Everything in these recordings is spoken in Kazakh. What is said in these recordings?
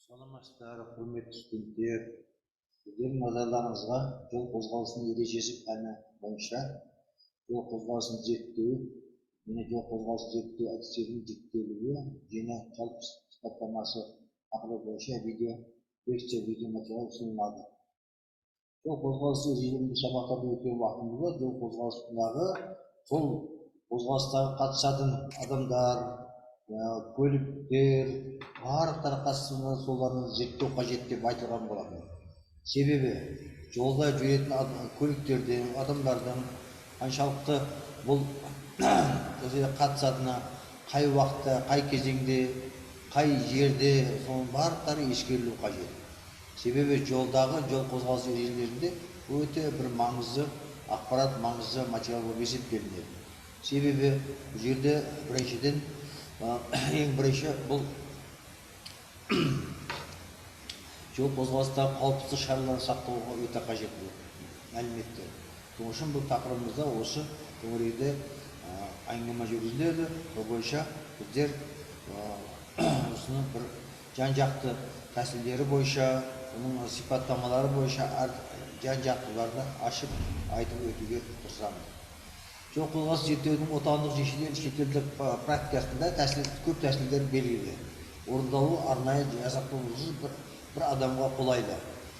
Саламатсыздар, құрметті студенттер. Сіздердің назарларыңызға жол қозғалысының ережесі пәні бойынша жол қозғалысын зерттеу және жол қозғалысын зерттеу әдістерінің жіктелуі және жалпы сипаттамасы тақырыбы бойынша лекция видеоматериал ұсынылады. Жол қозғалысы ережелерін сабақтарда өткен уақытымызда жол қозғалысындағы сол қозғалыстағы қатысатын адамдар, көліктер, барлықтары қатысуына солардың зерттеу қажет деп айтылған болатын. Себебі жолда жүретін көліктердің, адамдардың қаншалықты бұл қатысатыны, қай уақытта, қай кезеңде, қай жерде, соның барлықтары ескерілу қажет. Себебі жолдағы жол қозғалысы ережелерінде өте бір маңызды ақпарат, маңызды материал болып есептелінеді. Себебі бұл жерде біріншіден ең бірінші бұл жол қозғалыстағы қауіпсіздік шараларын сақтауға өте қажет мәліметтер. Сол үшін бұл тақырыбымызда осы төңірегінде әңгіме жүргізіледі. Сол бойынша біздер осының бір жан-жақты тәсілдері бойынша, оның сипаттамалары бойынша жан-жақтыларды ашып айтып өтуге тырысамыз. Жол қозғалысы зерттеудің отандық және шетелдік практикасында көп тәсілдер белгілі. Орындалу арнайы жасақталуынсыз бір адамға қолайлы.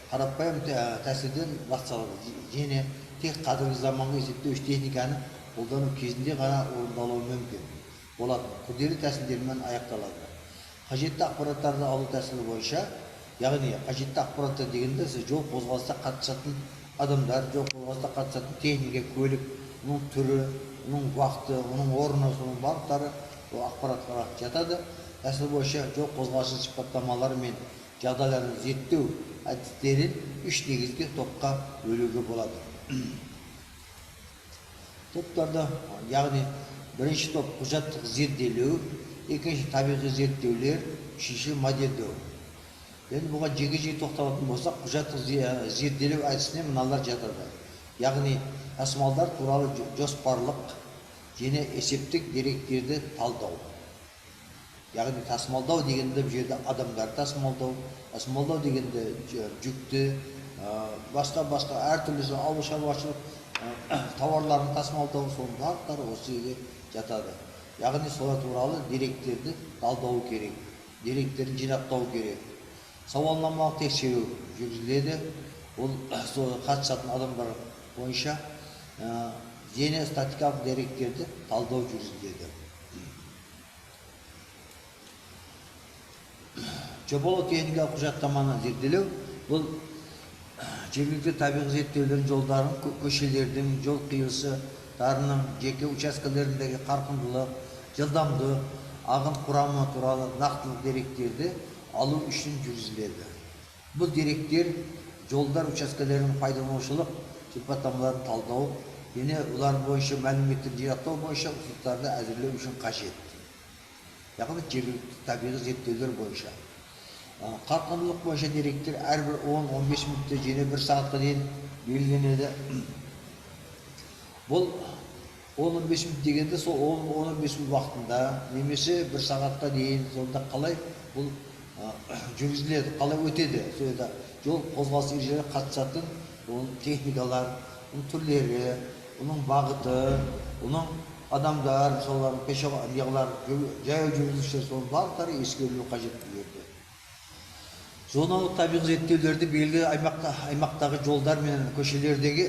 Қарапайым тәсілден басталады және тек қазіргі заманғы есептеуіш техниканы қолдану кезінде ғана орындалуы мүмкін болады. Күрделі тәсілдермен аяқталады. Қажетті ақпараттарды алу тәсілі бойынша, яғни қажетті ақпараттар дегенде жол қозғалысына қатысатын адамдар, жол қозғалысына қатысатын техника, көлік, оның түрі, оның уақыты, оның орны, соның барлықтары ақпаратқа жатады. Тәсіл бойынша жол қозғалысы сипаттамалары мен жағдайларын зерттеу әдістерін үш негізгі топқа бөлуге болады. Топтарды, яғни бірінші топ құжаттық зерделеу, екінші табиғи зерттеулер, үшінші модельдеу. Енді бұған жеке-жеке тоқталатын болсақ, құжаттық зерделеу әдісіне мыналар жатады. Яғни тасымалдар туралы жоспарлық және есептік деректерді талдау. Яғни тасымалдау дегенде бұл жерде адамдар тасымалдау дегенде жүкті, басқа әртүрлі ауыл шаруашылық тауарларын тасымалдау, соның барлықтары осы жерге жатады. Яғни солар туралы деректерді талдау керек, деректерді жинақтау керек. Сауалнамалық тексеру жүргізіледі. Ол қатысатын адамдар бойынша және статикалық деректерді талдау жүргізіледі. Жобалау техникалық құжаттаманы зерделеу бұл жергілікті табиғи зерттеулердің жолдарын, көшелердің, жол қиылыстарының, жеке учаскелеріндегі қарқындылық, жылдамдық, ағын құрамы туралы нақтылы деректерді алу үшін жүргізіледі. Бұл деректер жолдар учаскелерінің пайдаланушылық сипаттамаларын талдау және олар бойынша мәліметтерді жинақтау бойынша ұсыныстарды әзірлеу үшін қажет. Яғни жергілікті табиғи зерттеулер бойынша. Қарқындылық бойынша деректер әрбір 10-15 минутта және 1 сағатқа дейін белгіленеді. Бұл 10-15 минут дегенде сол 10-15 минут уақытында немесе 1 сағатқа дейін сонда қалай бұл жүргізіледі, қалай өтеді. Сонда жол қозғалысы ережелері қатысатын оның техникалар, оның түрлері, оның бағыты, оның адамдар, солардың пешеғалар, жаяу жүргізушілер, соның барлықтары ескерілуі қажет bo'lеді. Зоналық табиғи зерттеулерді белгілі аймақтағы жолдар мен көшелердегі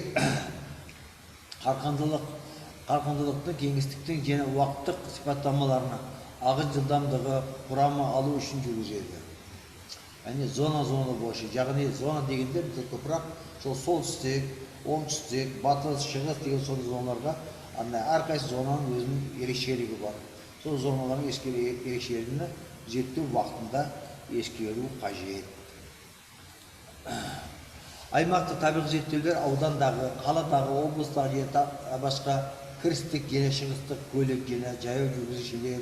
қарқындылықтың, кеңістіктің және уақыттық сипаттамаларына ағын жылдамдығы, құрамы алу үшін жүргізеді. Яғни зона бойынша, яғни зона дегенде бізде көпірақ солтүстік, оңтүстік, батыс, шығыс деген сол зоналарға әрқайсы зонаның өзінің ерекшелігі бар. Сол зоналардың ерекшелігін зерттеу уақытында ескеру қажет. Аймақтық табиғи зерттеулер аудандағы, қаладағы, облыстағы және басқа кірістік және шығыстық көлік және жаяу жүргізушілер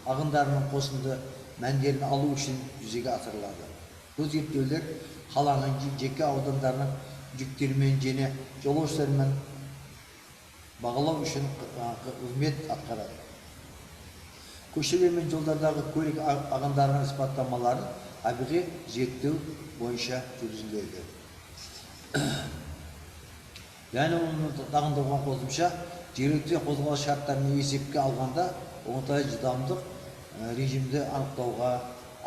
ағындарының қосынды мәндерін алу үшін жүзеге асырылады. Бұл зерттеулер қаланың жеке аудандарының жүктермен және жолаушылармен бағалау үшін қызмет атқарады. көшелер мен жолдардағы көлік ағындарының сипаттамаларын табиғи зерттеу бойынша жүргізіледі. Яғни оны тағындырған қосымша жергілікті қозғалыс шарттарын есепке алғанда оңтайлы жылдамдық режимді анықтауға,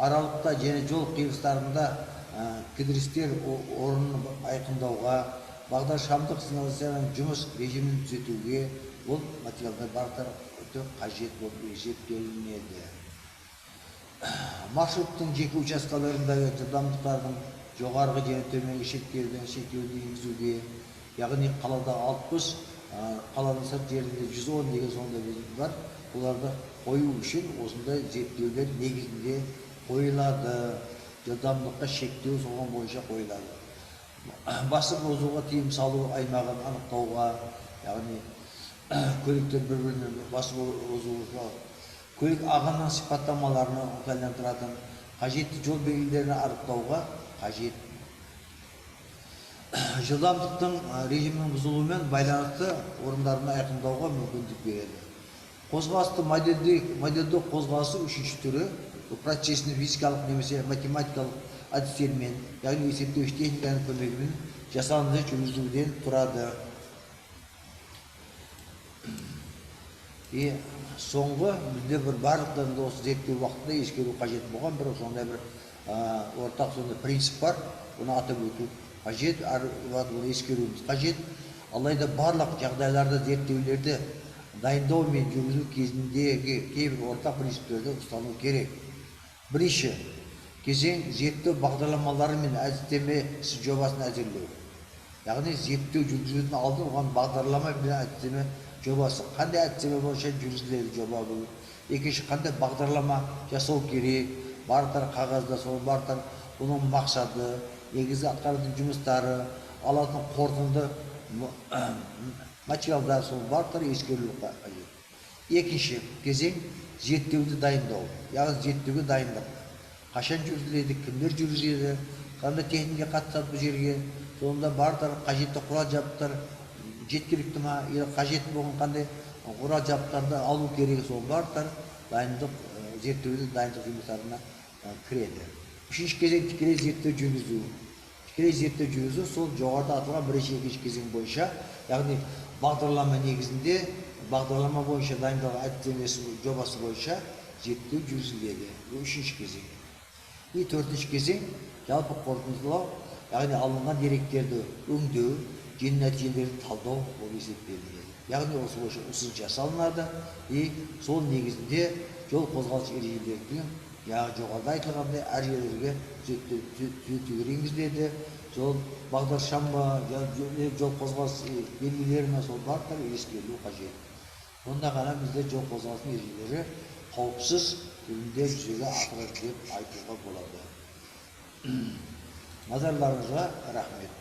аралықта және жол қиылыстарында кідірістер орнын айқындауға, бағдаршамдық сигнализацияның жұмыс режимін түзетуге бұл материалдар барлықтары өте қажет болып есептелінеді. Маршруттың жеке учаскаларындағы жылдамдықтардың жоғарғы және төменгі шектеуін енгізуге, яғни қалада 60, қаланың сырт жерінде 110 деген сондай белгі бар. Оларды қою үшін осындай зерттеулер негізінде қойылады. Жылдамдыққа шектеу соған бойынша қойылады. Басып озуға тыйым салу аймағын анықтауға, яғни көліктер бір-бірінен басып озуға, көлік ағынның сипаттамаларын оңтайландыратын қажетті жол белгілерін анықтауға қажет. Жылдамдықтың режимінің бұзылуымен байланысты орындарын айқындауға мүмкіндік береді. Қозғалысты модельдеу қозғалысы үшінші түрі процесін физикалық немесе математикалық әдістермен, яғни есептеуіш техниканың көмегімен жасанды жүргізуден тұрады. Соңғы бізде бір барлықтарында осы зерттеу уақытында ескеру қажет болған бір сондай бір ортақ сондай принцип бар. Оны атап өту қажет, оны ескеруіміз қажет. Алайда барлық жағдайларда зерттеулерді дайындау мен жүргізу кезіндегі кейбір ортақ принциптерді ұстану керек. Бірінші кезең зерттеу бағдарламалары мен әдістемесі жобасын әзірлеу. Яғни зерттеу жүргізудің алдын оған бағдарлама мен әдістеме жобасы, қандай әдістеме бойынша жүргізіледі жоба бұл. Екінші, қандай бағдарлама жасау керек, барлықтар қағазда, сол барлықтар оның мақсаты, негізгі атқаратын жұмыстары, алатын қорытынды материалдар, сол барлықтар ескерілуі қажет. Екінші кезең зерттеуді дайындау, яғни зерттеуге дайындық. Қашан жүргізіледі, кімдер жүргізеді, қандай техника қатысады бұл жерге, сонда барлықтар қажетті құрал жабдықтар жеткілікті ма, қажет болған қандай құрал жабдықтарды алу керек, сол барлықтар дайындық, зерттеуді дайындық жұмыстарына кіреді. Үшінші кезең тікелей зерттеу жүргізу. Тікелей зерттеу жүргізу сол жоғарыда аталған бірінші екінші кезең бойынша, яғни бағдарлама негізінде, бағдарлама бойынша дайындалған әдістемесі жобасы бойынша зерттеу жүргізіледі. Бұл үшінші кезең. Төртінші кезең жалпы қорытындылау, яғни алынған деректерді өңдеу, және нәтижелерді талдау болып есептелінеді. Яғни осы бойынша ұсыныс жасалынады, сол негізінде жол қозғалыс ережелерінің жоғарыда айтылғандай әр жерлерге түзетулер енгізіледі. Жол бағдаршамы, жол қозғалыс белгілеріне сол барлықтар ескерілуі қажет. Онда ғана бізде жол қозғалысының ережелері қауіпсіз түрінде жүзеге асырылады деп айтуға болады. Назарларыңызға рахмет.